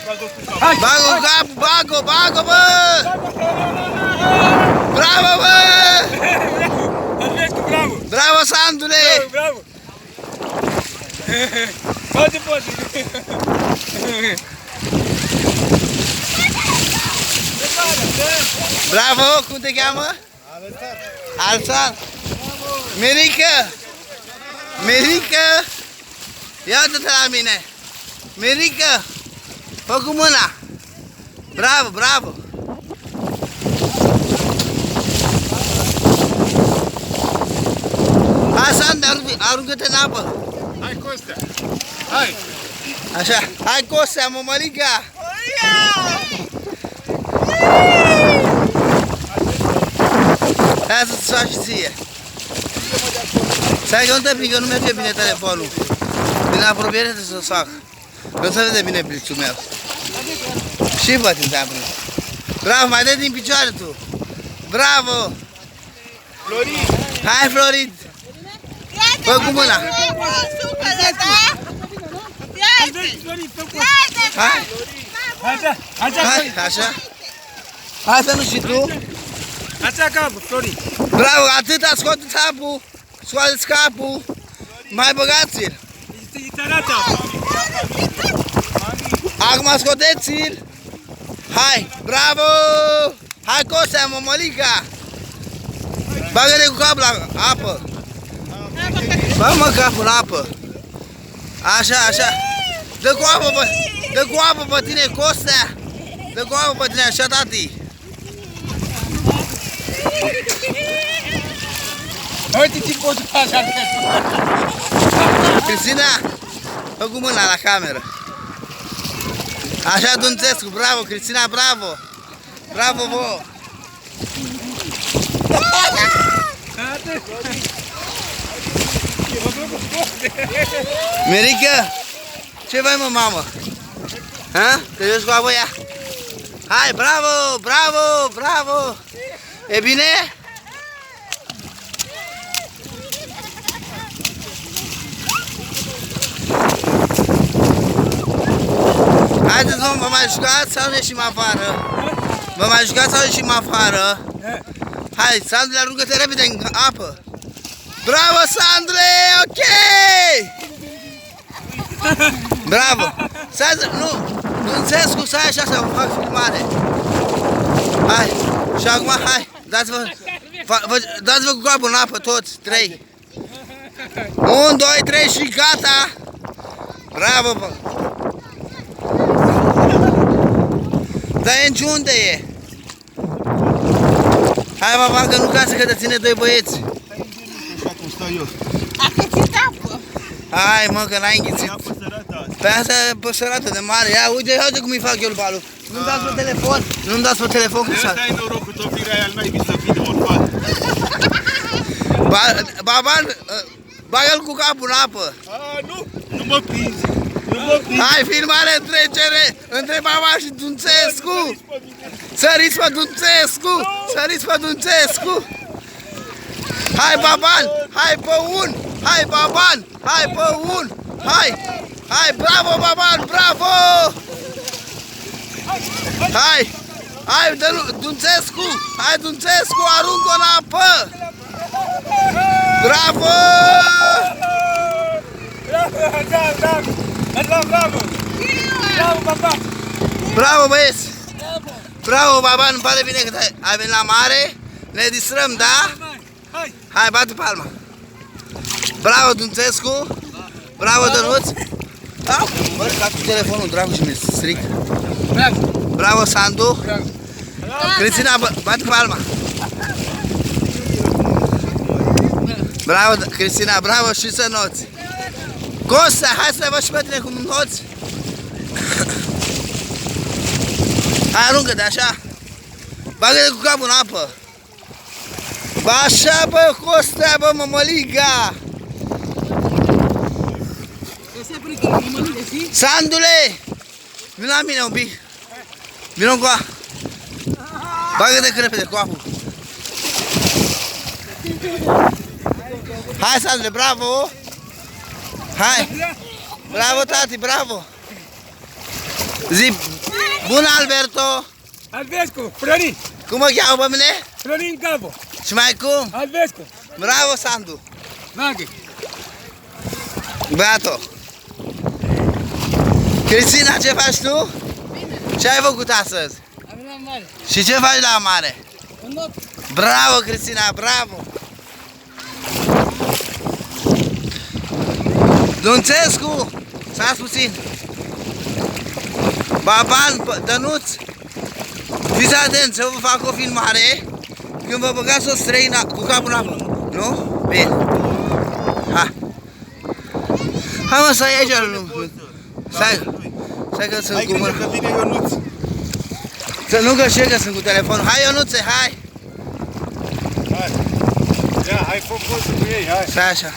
Bagă cap, bagă, bă! Bravo, bă! Bravo, Sandule! Bravo! Poate, poate! Bravo, cum te cheamă? Alsan! Mirica! Mirica! Ia uite-te la mine! Mirica! Fă cu mâna! Bravo, bravo! Hai, Sandra, aruncă-te în apă! Hai, Costea! Hai! Așa, hai, Costea, mămălica! Hai să-ți faci ție! Stai că nu te prind, că nu merge bine telefonul. Din apropiere trebuie să-ți fac. Că nu se vede bine blițul meu. Și bă, te aprins. Bravo, mai dai din picioare tu. Bravo! Florin! Hai, Florin! Fă cu mâna! Hai! Hai, așa! Hai să nu și tu! Așa capul, Florin! Bravo, atâta, scoateți capul! Scoateți capul! Mai băgați-l! Îți arată apă! Acum scoteți-l! Hai, bravo! Hai, Costea, mămălica! Bagă-te cu capul la apă! Bagă-mă capul în apă! Așa, așa! Dă cu apă, bă! Dă cu apă pe tine, Costea! Dă cu apă pe tine, așa, tati! Uite ce poți face așa! Cristina, fă cu mâna la cameră! Așa, Dunțescu, bravo, Cristina, bravo! Bravo, vouă! Mirica, ce vai, mă, mamă? Ha? Te joci cu apă, ia? Hai, bravo, bravo, bravo! E bine? Haideți, mă, vă mai jucați sau ne ieșim afară? Vă mai jucați sau ieșim afară? Hai, Sandule, aruncă-te repede în apă! Bravo, Sandule! Ok! Bravo! Nu! Dunțescu, stai așa să fac filmare! Hai! Și acum, hai! Dați-vă cu capul în apă, toți! 3! 1, 2, 3 și gata! Bravo, bă! Dar Enci unde e? Hai, mama, că nu casă, că te ține doi băieți! Așa cum stau eu. A cățit apă. Hai, mă, că n-ai înghițit! Apă sărată! Pe asta e păsărată de mare, ia, uite cum îi fac eu balul. Nu-mi dați pe telefon, nu-mi dați pe telefon cum să... Ăsta e norocul tău, firea aia al naibii să fii de orfan. Baban, bagă-l cu capul în apă. Nu, nu mă prinzi. Nu mă prinzi. Hai, filmare în trecere între Baban și Dunțescu. Săriți pe Dunțescu, săriți pe Dunțescu. Hai, Baban, hai pe un, hai, Baban, hai pe un, hai. Hai, bravo, Baban, bravo! Hai! Hai, Dunțescu! Hai, Dunțescu, aruncă-o în apă! Bravo! Bravo! Bravo, papa! Bravo, băieți! Bravo, Baban, îmi pare bine că ai venit la mare. Ne distrăm, da? Hai! Hai, bate palma! Bravo, Dunțescu! Bravo, Dănuț! Bă, ca cu telefonul, dracu, și mi-e stric. Bravo! Bravo, Sandu! Bravo! Cristina, bate palma! Bravo, Cristina, bravo și să noți! Costea, hai să văd și pe tine cum noți! Hai, aruncă-te așa! Bagă-te cu capul în apă! Bă, așa, bă, Costea, bă, mămăliga! Sandule! Vino la mine un pic! Vino încoa! Bagă-te repede cu apă! Hai, Sandule, bravo! Hai! Bravo, tati, bravo! Zi, Bună, Alberto! Alvescu, Florin. Cum mă cheamă pe mine? Florin Gabo. Și mai cum? Alvescu. Bravo, Sandu! Maghi. Beato! Cristina, ce faci tu? Ce ai făcut astăzi? Am la mare. Și ce faci la mare? În noapte. Bravo, Cristina, bravo! Dunțescu! Stați puțin! Baban, Dănuț! Fiți atenți, să vă fac o filmare când vă băgați o străină cu capul în apă. Nu? Bine. Ha. Hai mă, stai aici. Stai că sunt Ai cu grijă mâna. că vine Ionuț. Să nu că știu că sunt cu telefonul. Hai, Ionuțe, hai! Hai. Ia, hai fă poză cu ei, hai. Stai așa.